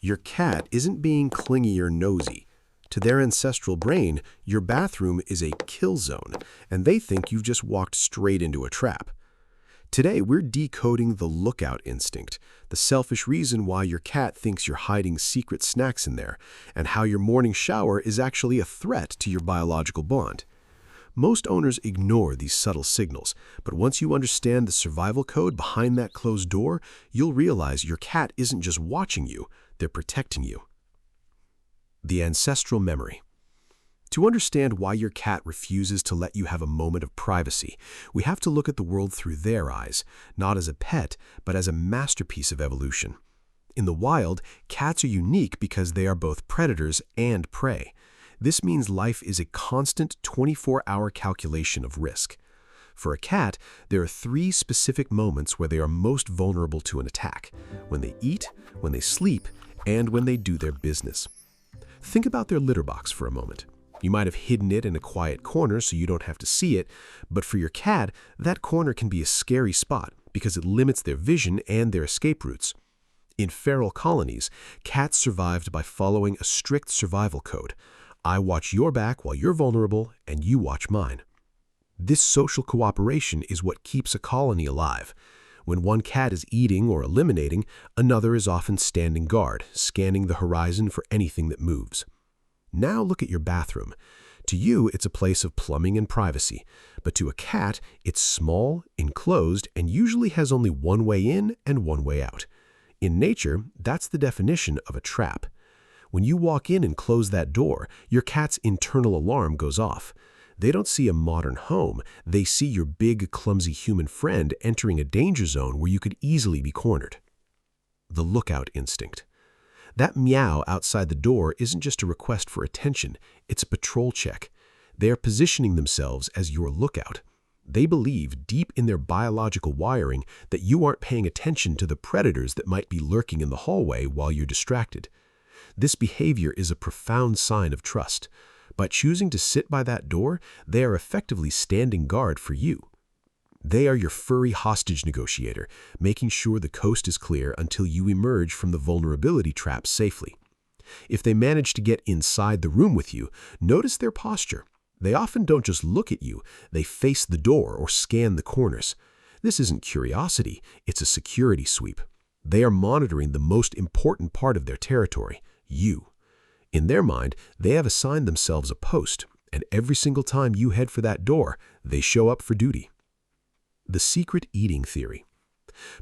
Your cat isn't being clingy or nosy. To their ancestral brain, your bathroom is a kill zone, and they think you've just walked straight into a trap. Today, we're decoding the lookout instinct, the selfish reason why your cat thinks you're hiding secret snacks in there, and how your morning shower is actually a threat to your biological bond. Most owners ignore these subtle signals, but once you understand the survival code behind that closed door, you'll realize your cat isn't just watching you, they're protecting you. The ancestral memory. To understand why your cat refuses to let you have a moment of privacy, we have to look at the world through their eyes, not as a pet, but as a masterpiece of evolution. In the wild, cats are unique because they are both predators and prey. This means life is a constant 24-hour calculation of risk. For a cat, there are 3 specific moments where they are most vulnerable to an attack: when they eat, when they sleep, and when they do their business. Think about their litter box for a moment. You might have hidden it in a quiet corner so you don't have to see it, but for your cat, that corner can be a scary spot because it limits their vision and their escape routes. In feral colonies, cats survived by following a strict survival code. I watch your back while you're vulnerable, and you watch mine. This social cooperation is what keeps a colony alive. When one cat is eating or eliminating, another is often standing guard, scanning the horizon for anything that moves. Now look at your bathroom. To you, it's a place of plumbing and privacy, but to a cat, it's small, enclosed, and usually has only one way in and one way out. In nature, that's the definition of a trap. When you walk in and close that door, your cat's internal alarm goes off. They don't see a modern home, they see your big, clumsy human friend entering a danger zone where you could easily be cornered. The lookout instinct. That meow outside the door isn't just a request for attention, it's a patrol check. They are positioning themselves as your lookout. They believe, deep in their biological wiring, that you aren't paying attention to the predators that might be lurking in the hallway while you're distracted. This behavior is a profound sign of trust. By choosing to sit by that door, they are effectively standing guard for you. They are your furry hostage negotiator, making sure the coast is clear until you emerge from the vulnerability trap safely. If they manage to get inside the room with you, notice their posture. They often don't just look at you, they face the door or scan the corners. This isn't curiosity, it's a security sweep. They are monitoring the most important part of their territory, you. In their mind, they have assigned themselves a post, and every single time you head for that door, they show up for duty. The secret eating theory.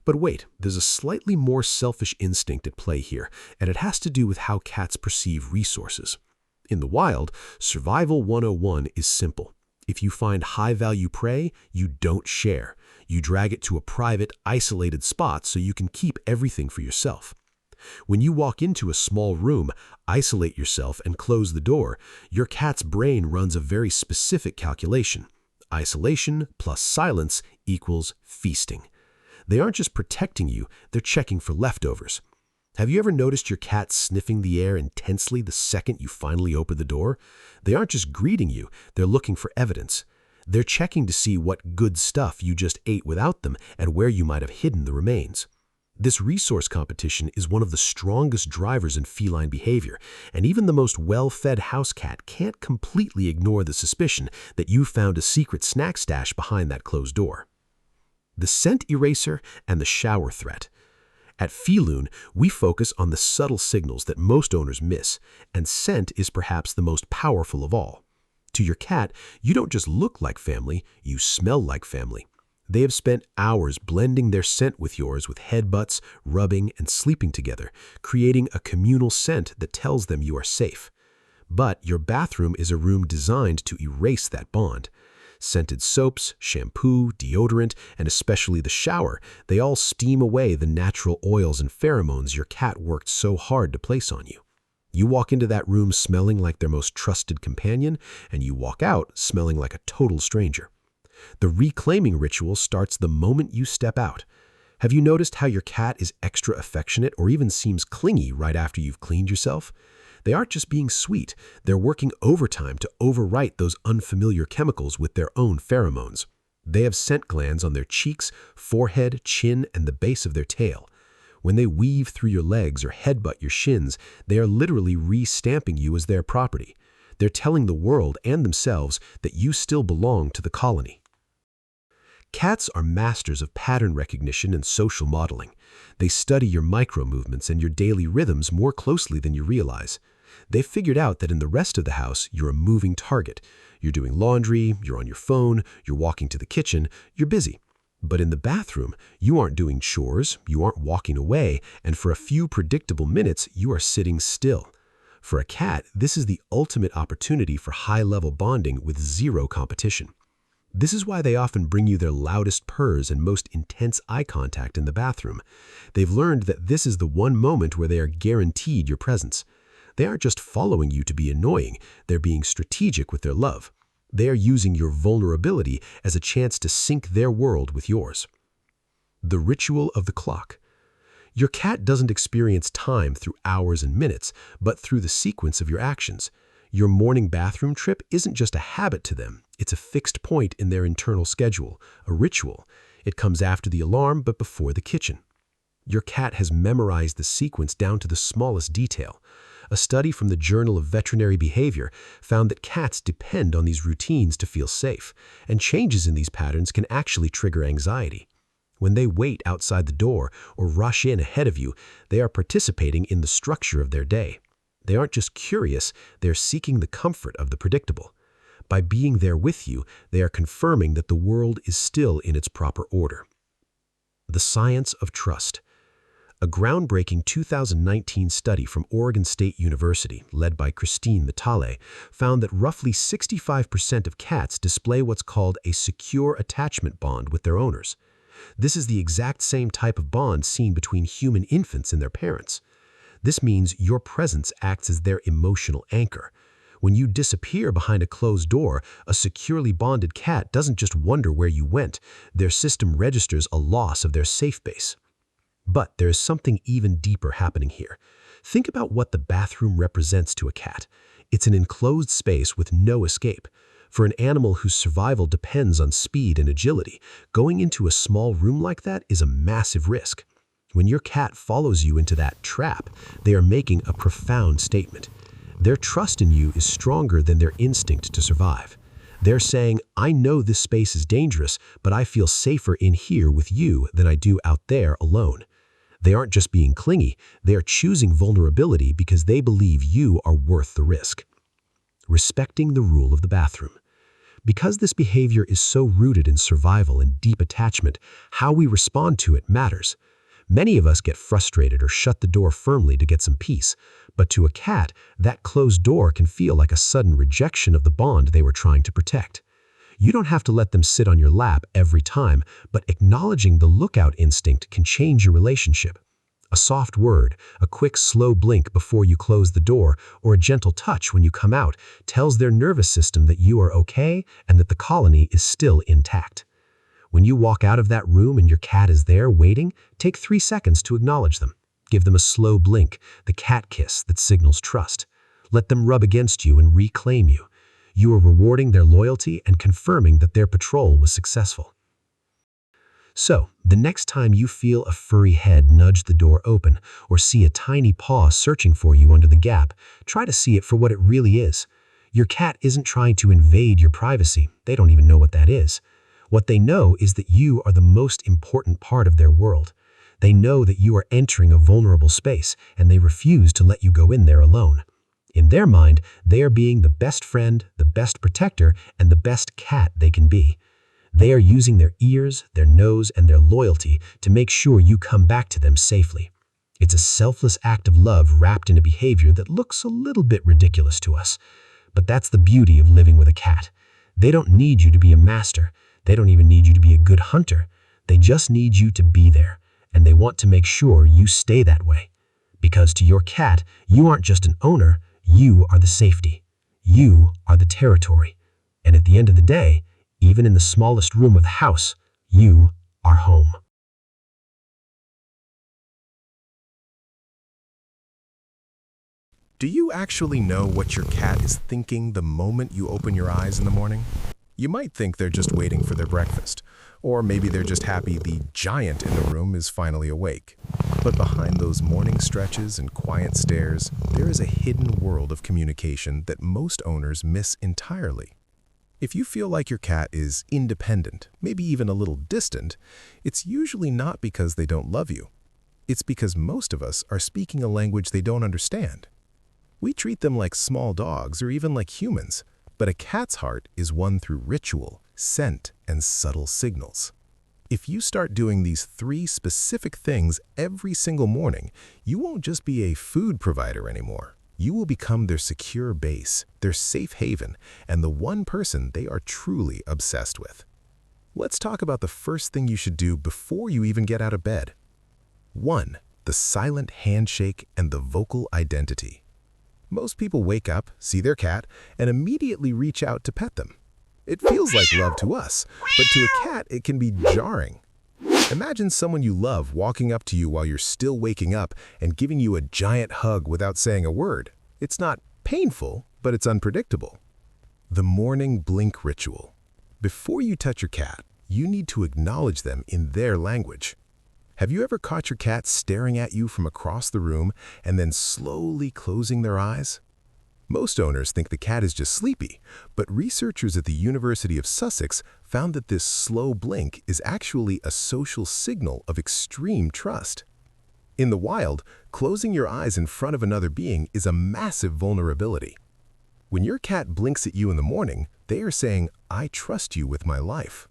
But wait, there's a slightly more selfish instinct at play here, and it has to do with how cats perceive resources. In the wild, Survival 101 is simple. If you find high-value prey, you don't share. You drag it to a private, isolated spot so you can keep everything for yourself. When you walk into a small room, isolate yourself, and close the door, your cat's brain runs a very specific calculation. Isolation plus silence equals feasting. They aren't just protecting you, they're checking for leftovers. Have you ever noticed your cat sniffing the air intensely the second you finally open the door? They aren't just greeting you, they're looking for evidence. They're checking to see what good stuff you just ate without them and where you might have hidden the remains. This resource competition is one of the strongest drivers in feline behavior, and even the most well-fed house cat can't completely ignore the suspicion that you found a secret snack stash behind that closed door. The scent eraser and the shower threat. At Feloon, we focus on the subtle signals that most owners miss, and scent is perhaps the most powerful of all. To your cat, you don't just look like family, you smell like family. They have spent hours blending their scent with yours with headbutts, rubbing, and sleeping together, creating a communal scent that tells them you are safe. But your bathroom is a room designed to erase that bond. Scented soaps, shampoo, deodorant, and especially the shower, they all steam away the natural oils and pheromones your cat worked so hard to place on you. You walk into that room smelling like their most trusted companion, and you walk out smelling like a total stranger. The reclaiming ritual starts the moment you step out. Have you noticed how your cat is extra affectionate or even seems clingy right after you've cleaned yourself? They aren't just being sweet, they're working overtime to overwrite those unfamiliar chemicals with their own pheromones. They have scent glands on their cheeks, forehead, chin, and the base of their tail. When they weave through your legs or headbutt your shins, they are literally re-stamping you as their property. They're telling the world and themselves that you still belong to the colony. Cats are masters of pattern recognition and social modeling. They study your micro-movements and your daily rhythms more closely than you realize. They've figured out that in the rest of the house, you're a moving target. You're doing laundry, you're on your phone, you're walking to the kitchen, you're busy. But in the bathroom, you aren't doing chores, you aren't walking away, and for a few predictable minutes, you are sitting still. For a cat, this is the ultimate opportunity for high-level bonding with zero competition. This is why they often bring you their loudest purrs and most intense eye contact in the bathroom. They've learned that this is the one moment where they are guaranteed your presence. They aren't just following you to be annoying, they're being strategic with their love. They are using your vulnerability as a chance to sync their world with yours. The ritual of the clock. Your cat doesn't experience time through hours and minutes, but through the sequence of your actions. Your morning bathroom trip isn't just a habit to them, it's a fixed point in their internal schedule, a ritual. It comes after the alarm but before the kitchen. Your cat has memorized the sequence down to the smallest detail. A study from the Journal of Veterinary Behavior found that cats depend on these routines to feel safe, and changes in these patterns can actually trigger anxiety. When they wait outside the door or rush in ahead of you, they are participating in the structure of their day. They aren't just curious, they're seeking the comfort of the predictable. By being there with you, they are confirming that the world is still in its proper order. The science of trust. A groundbreaking 2019 study from Oregon State University, led by Christine Natale, found that roughly 65% of cats display what's called a secure attachment bond with their owners. This is the exact same type of bond seen between human infants and their parents. This means your presence acts as their emotional anchor. When you disappear behind a closed door, a securely bonded cat doesn't just wonder where you went, their system registers a loss of their safe base. But there is something even deeper happening here. Think about what the bathroom represents to a cat. It's an enclosed space with no escape. For an animal whose survival depends on speed and agility, going into a small room like that is a massive risk. When your cat follows you into that trap, they are making a profound statement. Their trust in you is stronger than their instinct to survive. They're saying, I know this space is dangerous, but I feel safer in here with you than I do out there alone. They aren't just being clingy, they are choosing vulnerability because they believe you are worth the risk. Respecting the rule of the bathroom. Because this behavior is so rooted in survival and deep attachment, how we respond to it matters. Many of us get frustrated or shut the door firmly to get some peace, but to a cat, that closed door can feel like a sudden rejection of the bond they were trying to protect. You don't have to let them sit on your lap every time, but acknowledging the lookout instinct can change your relationship. A soft word, a quick slow blink before you close the door, or a gentle touch when you come out tells their nervous system that you are okay and that the colony is still intact. When you walk out of that room and your cat is there waiting, take 3 seconds to acknowledge them. Give them a slow blink, the cat kiss that signals trust. Let them rub against you and reclaim you. You are rewarding their loyalty and confirming that their patrol was successful. So, the next time you feel a furry head nudge the door open or see a tiny paw searching for you under the gap, try to see it for what it really is. Your cat isn't trying to invade your privacy. They don't even know what that is. What they know is that you are the most important part of their world. They know that you are entering a vulnerable space, and they refuse to let you go in there alone. In their mind, they are being the best friend, the best protector, and the best cat they can be. They are using their ears, their nose, and their loyalty to make sure you come back to them safely. It's a selfless act of love wrapped in a behavior that looks a little bit ridiculous to us. But that's the beauty of living with a cat. They don't need you to be a master. They don't even need you to be a good hunter. They just need you to be there, and they want to make sure you stay that way. Because to your cat, you aren't just an owner, you are the safety. You are the territory. And at the end of the day, even in the smallest room of the house, you are home. Do you actually know what your cat is thinking the moment you open your eyes in the morning? You might think they're just waiting for their breakfast, or maybe they're just happy the giant in the room is finally awake. But behind those morning stretches and quiet stares, there is a hidden world of communication that most owners miss entirely. If you feel like your cat is independent, maybe even a little distant, it's usually not because they don't love you. It's because most of us are speaking a language they don't understand. We treat them like small dogs or even like humans, but a cat's heart is won through ritual, scent, and subtle signals. If you start doing these 3 specific things every single morning, you won't just be a food provider anymore. You will become their secure base, their safe haven, and the one person they are truly obsessed with. Let's talk about the first thing you should do before you even get out of bed. 1. The silent handshake and the vocal identity. Most people wake up, see their cat, and immediately reach out to pet them. It feels like love to us, but to a cat it can be jarring. Imagine someone you love walking up to you while you're still waking up and giving you a giant hug without saying a word. It's not painful, but it's unpredictable. The morning blink ritual. Before you touch your cat, you need to acknowledge them in their language. Have you ever caught your cat staring at you from across the room and then slowly closing their eyes? Most owners think the cat is just sleepy, but researchers at the University of Sussex found that this slow blink is actually a social signal of extreme trust. In the wild, closing your eyes in front of another being is a massive vulnerability. When your cat blinks at you in the morning, they are saying, "I trust you with my life."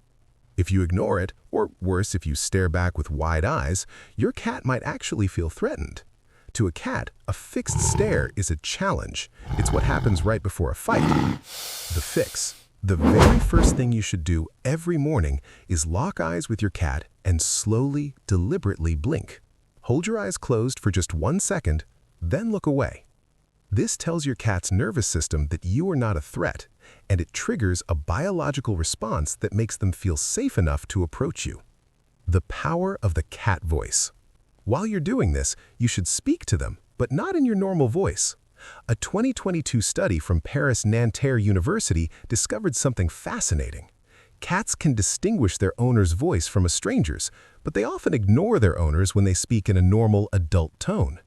If you ignore it, or worse, if you stare back with wide eyes, your cat might actually feel threatened. To a cat, a fixed stare is a challenge. It's what happens right before a fight. The fix. The very first thing you should do every morning is lock eyes with your cat and slowly, deliberately blink. Hold your eyes closed for just 1 second, then look away. This tells your cat's nervous system that you are not a threat, and it triggers a biological response that makes them feel safe enough to approach you. The power of the cat voice. While you're doing this, you should speak to them, but not in your normal voice. A 2022 study from Paris Nanterre University discovered something fascinating. Cats can distinguish their owner's voice from a stranger's, but they often ignore their owners when they speak in a normal adult tone.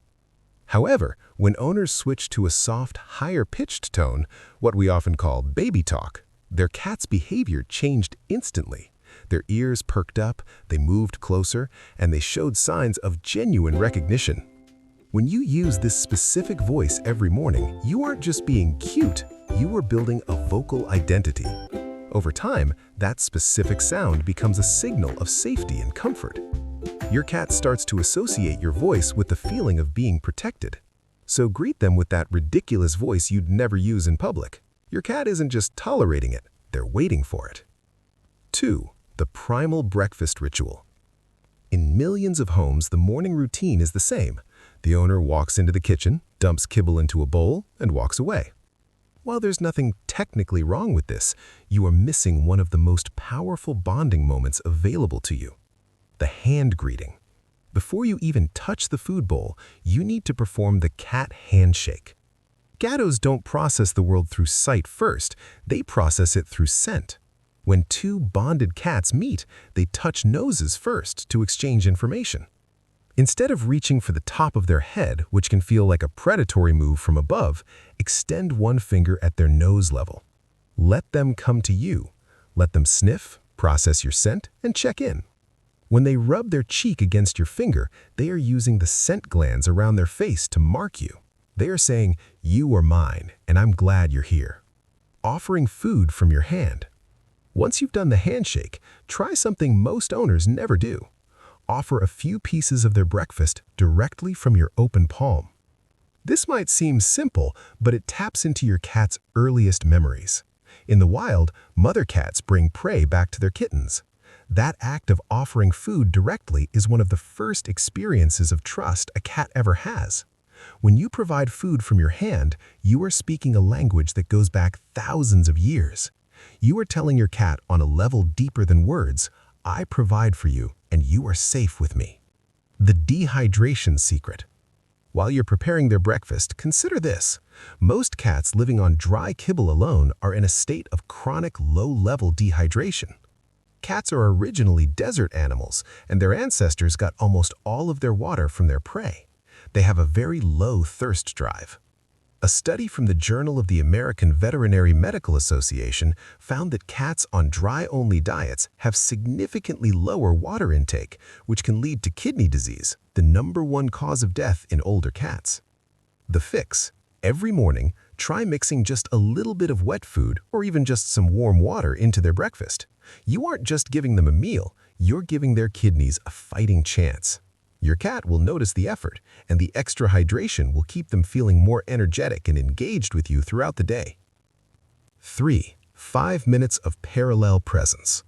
However, when owners switch to a soft, higher-pitched tone, what we often call baby talk, their cat's behavior changed instantly. Their ears perked up, they moved closer, and they showed signs of genuine recognition. When you use this specific voice every morning, you aren't just being cute, you are building a vocal identity. Over time, that specific sound becomes a signal of safety and comfort. Your cat starts to associate your voice with the feeling of being protected. So greet them with that ridiculous voice you'd never use in public. Your cat isn't just tolerating it, they're waiting for it. 2. The primal breakfast ritual. In millions of homes, the morning routine is the same. The owner walks into the kitchen, dumps kibble into a bowl, and walks away. While there's nothing technically wrong with this, you are missing one of the most powerful bonding moments available to you. The hand greeting. Before you even touch the food bowl, you need to perform the cat handshake. Gatos don't process the world through sight first, they process it through scent. When 2 bonded cats meet, they touch noses first to exchange information. Instead of reaching for the top of their head, which can feel like a predatory move from above, extend one finger at their nose level. Let them come to you. Let them sniff, process your scent, and check in. When they rub their cheek against your finger, they are using the scent glands around their face to mark you. They are saying, "You are mine, and I'm glad you're here." Offering food from your hand. Once you've done the handshake, try something most owners never do. Offer a few pieces of their breakfast directly from your open palm. This might seem simple, but it taps into your cat's earliest memories. In the wild, mother cats bring prey back to their kittens. That act of offering food directly is one of the first experiences of trust a cat ever has. When you provide food from your hand, you are speaking a language that goes back thousands of years. You are telling your cat on a level deeper than words, "I provide for you, and you are safe with me." The dehydration secret. While you're preparing their breakfast, consider this. Most cats living on dry kibble alone are in a state of chronic low-level dehydration. Cats are originally desert animals, and their ancestors got almost all of their water from their prey. They have a very low thirst drive. A study from the Journal of the American Veterinary Medical Association found that cats on dry-only diets have significantly lower water intake, which can lead to kidney disease, the #1 cause of death in older cats. The fix: every morning, try mixing just a little bit of wet food or even just some warm water into their breakfast. You aren't just giving them a meal, you're giving their kidneys a fighting chance. Your cat will notice the effort, and the extra hydration will keep them feeling more energetic and engaged with you throughout the day. 3. 5 minutes of parallel presence.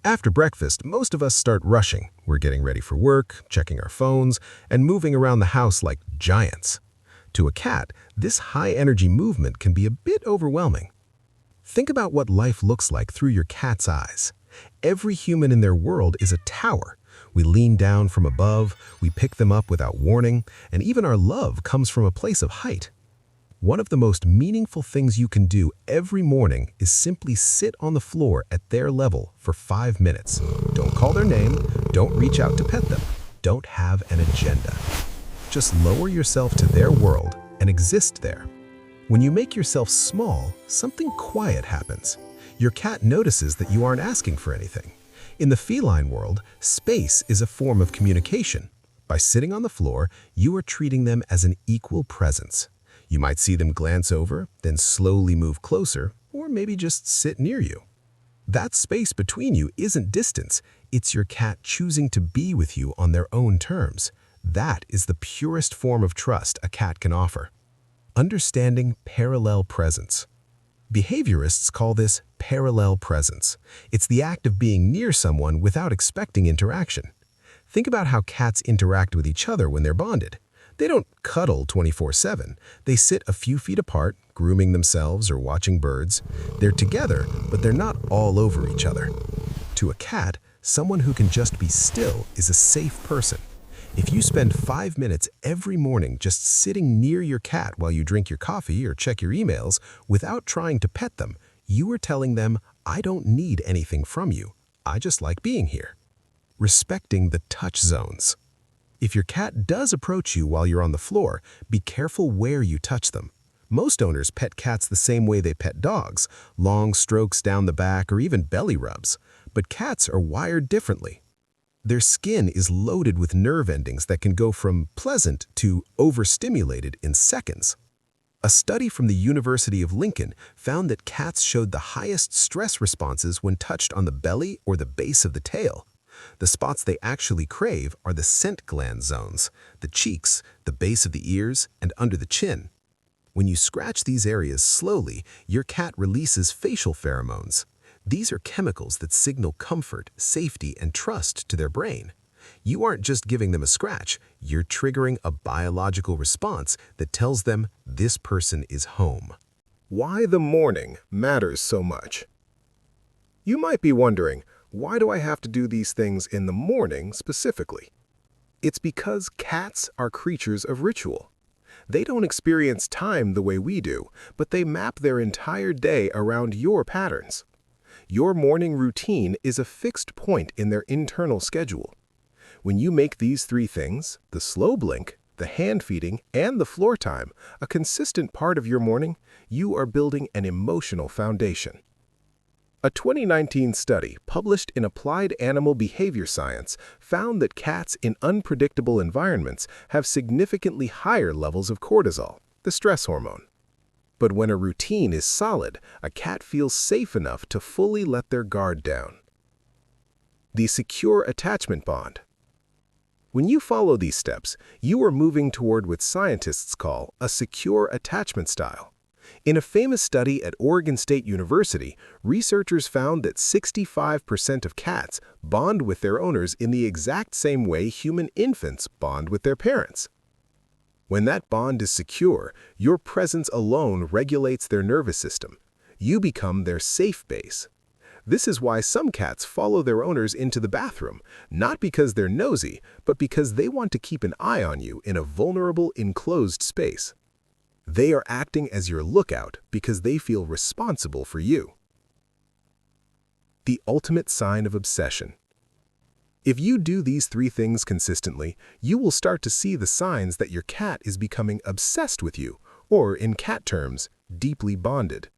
After breakfast, most of us start rushing. We're getting ready for work, checking our phones, and moving around the house like giants. To a cat, this high-energy movement can be a bit overwhelming. Think about what life looks like through your cat's eyes. Every human in their world is a tower. We lean down from above, we pick them up without warning, and even our love comes from a place of height. One of the most meaningful things you can do every morning is simply sit on the floor at their level for 5 minutes. Don't call their name, don't reach out to pet them, don't have an agenda. Just lower yourself to their world and exist there. When you make yourself small, something quiet happens. Your cat notices that you aren't asking for anything. In the feline world, space is a form of communication. By sitting on the floor, you are treating them as an equal presence. You might see them glance over, then slowly move closer, or maybe just sit near you. That space between you isn't distance, it's your cat choosing to be with you on their own terms. That is the purest form of trust a cat can offer. Understanding parallel presence. Behaviorists call this parallel presence. It's the act of being near someone without expecting interaction. Think about how cats interact with each other when they're bonded. They don't cuddle 24/7. They sit a few feet apart, grooming themselves or watching birds. They're together, but they're not all over each other. To a cat, someone who can just be still is a safe person. If you spend 5 minutes every morning just sitting near your cat while you drink your coffee or check your emails without trying to pet them, you are telling them, "I don't need anything from you. I just like being here." Respecting the touch zones. If your cat does approach you while you're on the floor, be careful where you touch them. Most owners pet cats the same way they pet dogs, long strokes down the back or even belly rubs. But cats are wired differently. Their skin is loaded with nerve endings that can go from pleasant to overstimulated in seconds. A study from the University of Lincoln found that cats showed the highest stress responses when touched on the belly or the base of the tail. The spots they actually crave are the scent gland zones, the cheeks, the base of the ears, and under the chin. When you scratch these areas slowly, your cat releases facial pheromones. These are chemicals that signal comfort, safety, and trust to their brain. You aren't just giving them a scratch, you're triggering a biological response that tells them this person is home. Why the morning matters so much. You might be wondering, why do I have to do these things in the morning specifically? It's because cats are creatures of ritual. They don't experience time the way we do, but they map their entire day around your patterns. Your morning routine is a fixed point in their internal schedule. When you make these 3 things, the slow blink, the hand feeding, and the floor time, a consistent part of your morning, you are building an emotional foundation. A 2019 study published in Applied Animal Behavior Science found that cats in unpredictable environments have significantly higher levels of cortisol, the stress hormone. But when a routine is solid, a cat feels safe enough to fully let their guard down. The secure attachment bond. When you follow these steps, you are moving toward what scientists call a secure attachment style. In a famous study at Oregon State University, researchers found that 65% of cats bond with their owners in the exact same way human infants bond with their parents. When that bond is secure, your presence alone regulates their nervous system. You become their safe base. This is why some cats follow their owners into the bathroom, not because they're nosy, but because they want to keep an eye on you in a vulnerable, enclosed space. They are acting as your lookout because they feel responsible for you. The ultimate sign of obsession. If you do these 3 things consistently, you will start to see the signs that your cat is becoming obsessed with you, or in cat terms, deeply bonded.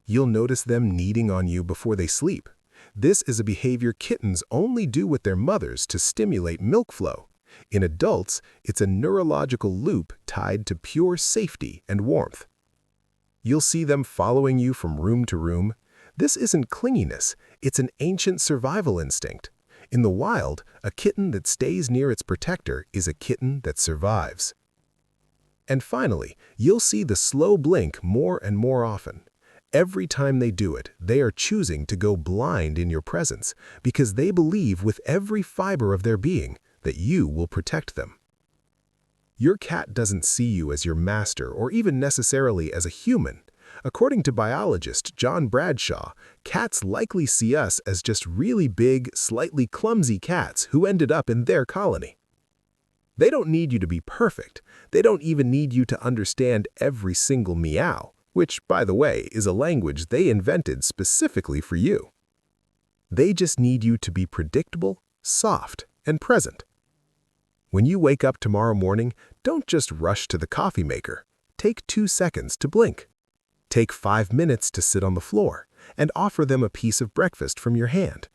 You'll notice them kneading on you before they sleep. This is a behavior kittens only do with their mothers to stimulate milk flow. In adults, it's a neurological loop tied to pure safety and warmth. You'll see them following you from room to room. This isn't clinginess, it's an ancient survival instinct. In the wild, a kitten that stays near its protector is a kitten that survives. And finally, you'll see the slow blink more and more often. Every time they do it, they are choosing to go blind in your presence because they believe with every fiber of their being that you will protect them. Your cat doesn't see you as your master or even necessarily as a human. According to biologist John Bradshaw, cats likely see us as just really big, slightly clumsy cats who ended up in their colony. They don't need you to be perfect. They don't even need you to understand every single meow, which, by the way, is a language they invented specifically for you. They just need you to be predictable, soft, and present. When you wake up tomorrow morning, don't just rush to the coffee maker. Take 2 seconds to blink. Take 5 minutes to sit on the floor and offer them a piece of breakfast from your hand.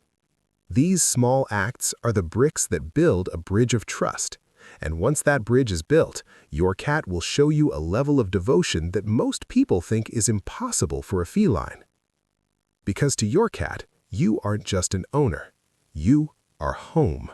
These small acts are the bricks that build a bridge of trust. And once that bridge is built, your cat will show you a level of devotion that most people think is impossible for a feline. Because to your cat, you aren't just an owner. You are home.